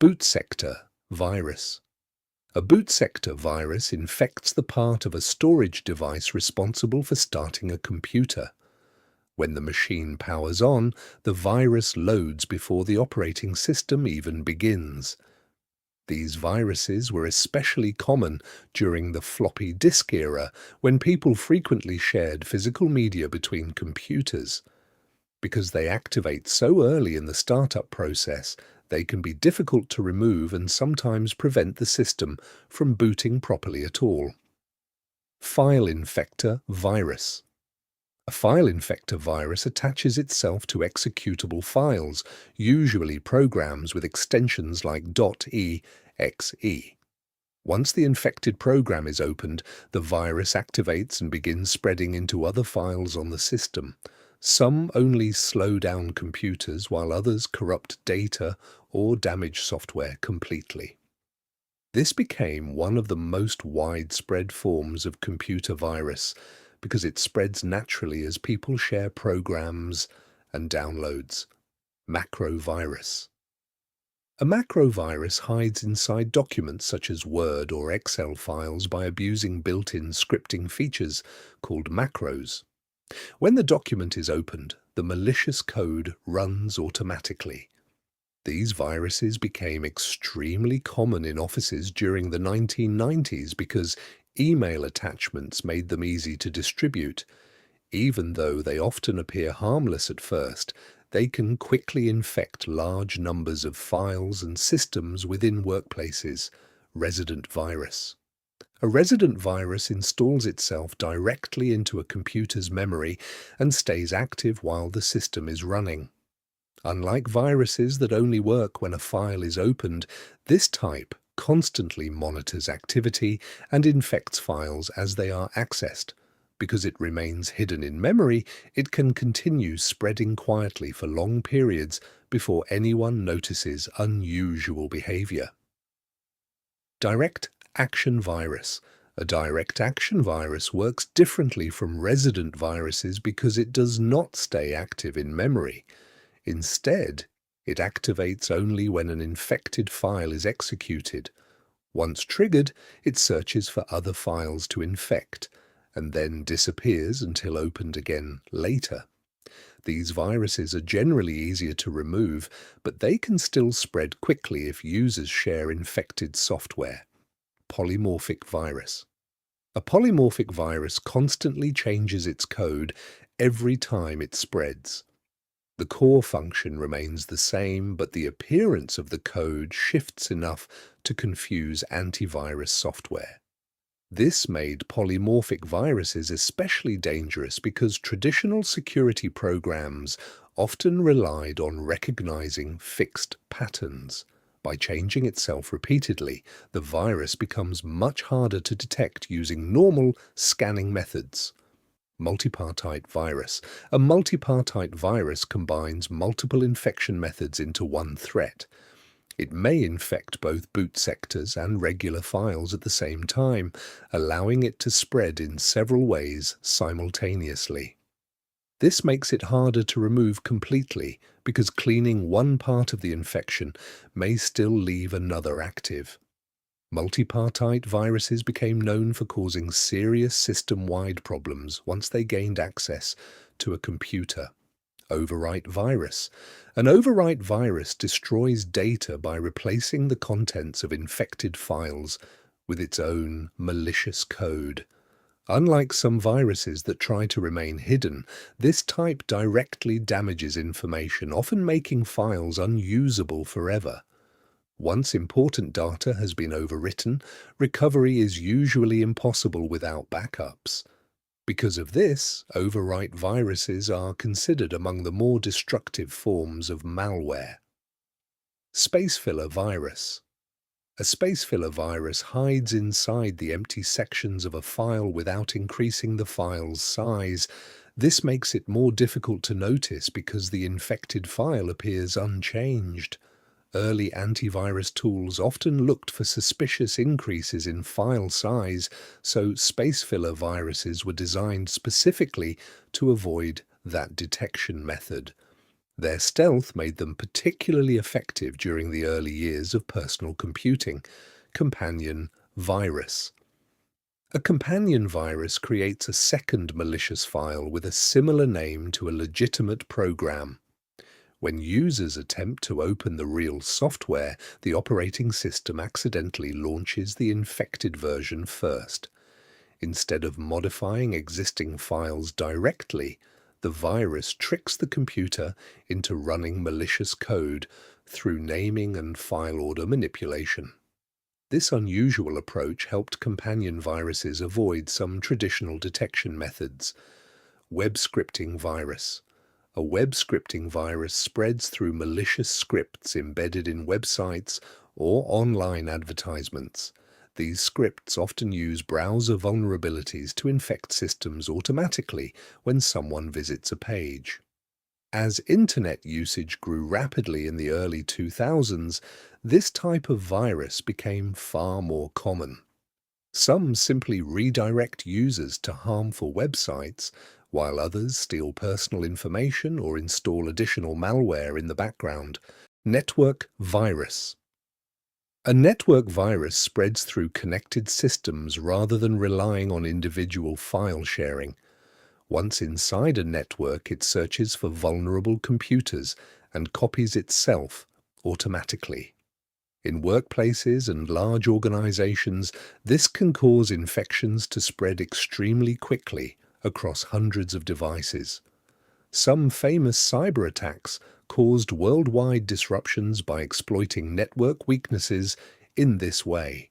Boot sector virus. A boot sector virus infects the part of a storage device responsible for starting a computer. When the machine powers on, the virus loads before the operating system even begins. These viruses were especially common during the floppy disk era, when people frequently shared physical media between computers. Because they activate so early in the startup process, they can be difficult to remove and sometimes prevent the system from booting properly at all. File Infector Virus. A file infector virus attaches itself to executable files, usually programs with extensions like .exe. Once the infected program is opened, the virus activates and begins spreading into other files on the system. Some only slow down computers, while others corrupt data or damage software completely. This became one of the most widespread forms of computer virus because it spreads naturally as people share programs and downloads. Macro virus. A macro virus hides inside documents such as Word or Excel files by abusing built-in scripting features called macros. When the document is opened, the malicious code runs automatically. These viruses became extremely common in offices during the 1990s because email attachments made them easy to distribute. Even though they often appear harmless at first, they can quickly infect large numbers of files and systems within workplaces. Resident virus. A resident virus installs itself directly into a computer's memory and stays active while the system is running. Unlike viruses that only work when a file is opened, this type constantly monitors activity and infects files as they are accessed. Because it remains hidden in memory, it can continue spreading quietly for long periods before anyone notices unusual behavior. Direct Action Virus. A direct action virus works differently from resident viruses because it does not stay active in memory. Instead, it activates only when an infected file is executed. Once triggered, it searches for other files to infect, and then disappears until opened again later. These viruses are generally easier to remove, but they can still spread quickly if users share infected software. Polymorphic Virus. A polymorphic virus constantly changes its code every time it spreads. The core function remains the same, but the appearance of the code shifts enough to confuse antivirus software. This made polymorphic viruses especially dangerous because traditional security programs often relied on recognizing fixed patterns. By changing itself repeatedly, the virus becomes much harder to detect using normal scanning methods. Multipartite virus. A multipartite virus combines multiple infection methods into one threat. It may infect both boot sectors and regular files at the same time, allowing it to spread in several ways simultaneously. This makes it harder to remove completely because cleaning one part of the infection may still leave another active. Multipartite viruses became known for causing serious system-wide problems once they gained access to a computer. Overwrite virus. An overwrite virus destroys data by replacing the contents of infected files with its own malicious code. Unlike some viruses that try to remain hidden, this type directly damages information, often making files unusable forever. Once important data has been overwritten, recovery is usually impossible without backups. Because of this, overwrite viruses are considered among the more destructive forms of malware. Spacefiller Virus. A spacefiller virus hides inside the empty sections of a file without increasing the file's size. This makes it more difficult to notice because the infected file appears unchanged. Early antivirus tools often looked for suspicious increases in file size, so spacefiller viruses were designed specifically to avoid that detection method. Their stealth made them particularly effective during the early years of personal computing. Companion virus. A companion virus creates a second malicious file with a similar name to a legitimate program. When users attempt to open the real software, the operating system accidentally launches the infected version first. Instead of modifying existing files directly, the virus tricks the computer into running malicious code through naming and file order manipulation. This unusual approach helped companion viruses avoid some traditional detection methods. Web scripting virus. A web scripting virus spreads through malicious scripts embedded in websites or online advertisements. These scripts often use browser vulnerabilities to infect systems automatically when someone visits a page. As internet usage grew rapidly in the early 2000s, this type of virus became far more common. Some simply redirect users to harmful websites, while others steal personal information or install additional malware in the background. Network virus. A network virus spreads through connected systems rather than relying on individual file sharing. Once inside a network, it searches for vulnerable computers and copies itself automatically. In workplaces and large organizations, this can cause infections to spread extremely quickly across hundreds of devices. Some famous cyber attacks caused worldwide disruptions by exploiting network weaknesses in this way.